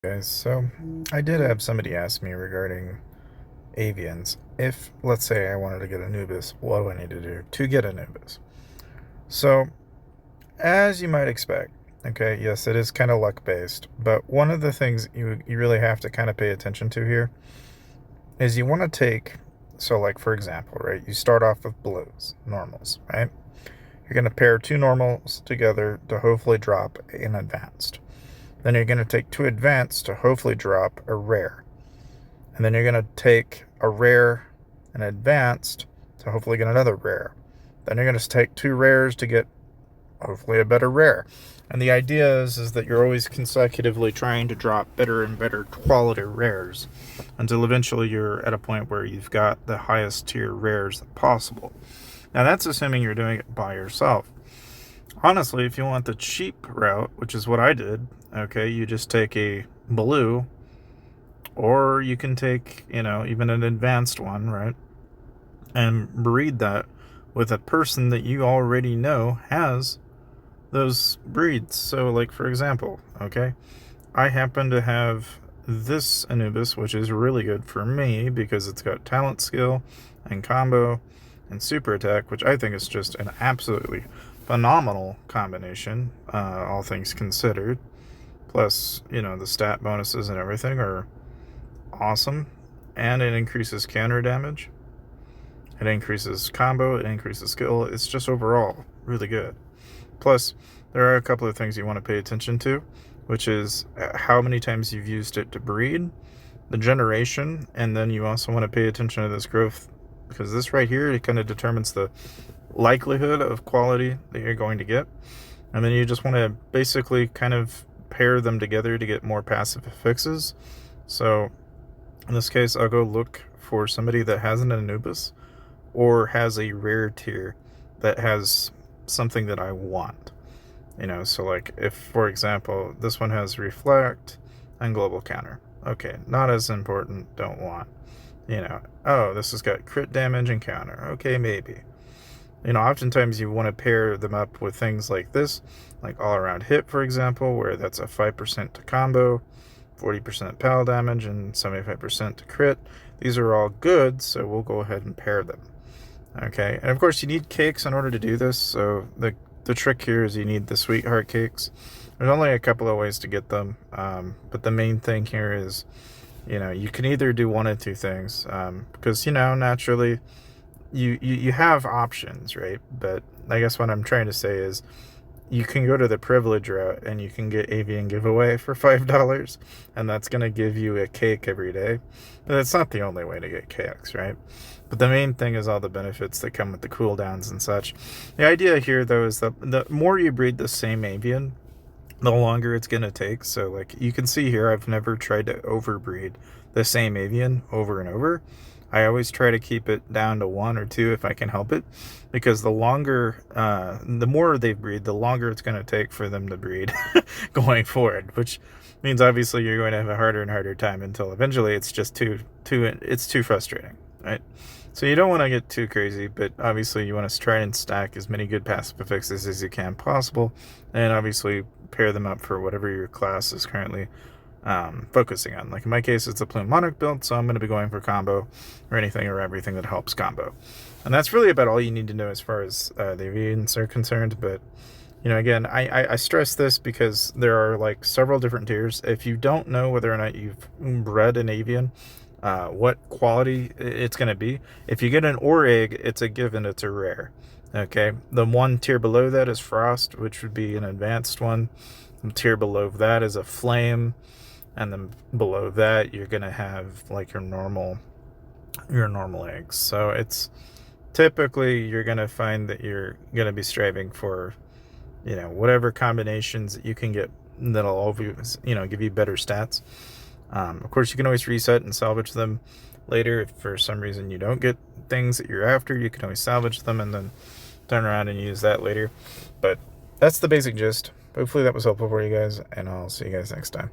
Guys, so I did have somebody ask me regarding avians. If, let's say, I wanted to get Anubis, what do I need to do to get Anubis? So, as you might expect, okay, yes, it is kind of luck based, but one of the things you really have to kind of pay attention to here is you want to take, so like for example, right, you start off with blues, normals, right? You're going to pair two normals together to hopefully drop an advanced. Then you're going to take two advanced to hopefully drop a rare. And then you're going to take a rare and advanced to hopefully get another rare. Then you're going to take two rares to get hopefully a better rare. And the idea is that you're always consecutively trying to drop better and better quality rares until eventually you're at a point where you've got the highest tier rares possible. Now that's assuming you're doing it by yourself. Honestly, if you want the cheap route, which is what I did, okay, you just take a blue, or you can take, even an advanced one, right, and breed that with a person that you already know has those breeds. So, like, for example, okay, I happen to have this Anubis, which is really good for me because it's got talent skill and combo and super attack, which I think is just an absolutely phenomenal combination, all things considered. Plus, the stat bonuses and everything are awesome. And it increases counter damage. It increases combo. It increases skill. It's just overall really good. Plus, there are a couple of things you want to pay attention to, which is how many times you've used it to breed, the generation, and then you also want to pay attention to this growth, because this right here, it kind of determines the likelihood of quality that you're going to get. And then you just want to basically kind of pair them together to get more passive fixes. So in this case, I'll go look for somebody that has an Anubis or has a rare tier that has something that I want. So like if, for example, this one has reflect and global counter. Okay, not as important, don't want. Oh, this has got crit damage and counter. Okay, maybe. Oftentimes you want to pair them up with things like this, like all around hit, for example, where that's a 5% to combo, 40% pal damage, and 75% to crit. These are all good, so we'll go ahead and pair them. Okay, and of course you need cakes in order to do this, so the trick here is you need the sweetheart cakes. There's only a couple of ways to get them, but the main thing here is, you can either do one of two things, because, naturally, you have options, right? But I guess what I'm trying to say is you can go to the privilege route and you can get avian giveaway for $5, and that's going to give you a cake every day. But it's not the only way to get cakes, right? But the main thing is all the benefits that come with the cooldowns and such. The idea here, though, is that the more you breed the same avian, the longer it's going to take. So, like, you can see here, I've never tried to overbreed the same avian over and over. I always try to keep it down to one or two if I can help it, because the more they breed, the longer it's going to take for them to breed going forward, which means obviously you're going to have a harder and harder time until eventually it's just it's too frustrating, right? So you don't want to get too crazy, but obviously you want to try and stack as many good passive fixes as you can possible, and obviously pair them up for whatever your class is currently focusing on. Like in my case, it's a Plume Monarch build, so I'm going to be going for combo or anything or everything that helps combo. And that's really about all you need to know as far as the Avians are concerned. But, again, I stress this because there are like several different tiers. If you don't know whether or not you've bred an Avian, what quality it's going to be, if you get an ore egg, it's a given, it's a rare. Okay, the one tier below that is Frost, which would be an advanced one. The tier below that is a Flame. And then below that, you're going to have like your normal eggs. So it's typically you're going to find that you're going to be striving for, whatever combinations that you can get that'll always, give you better stats. Of course, you can always reset and salvage them later. If for some reason you don't get things that you're after, you can always salvage them and then turn around and use that later. But that's the basic gist. Hopefully that was helpful for you guys, and I'll see you guys next time.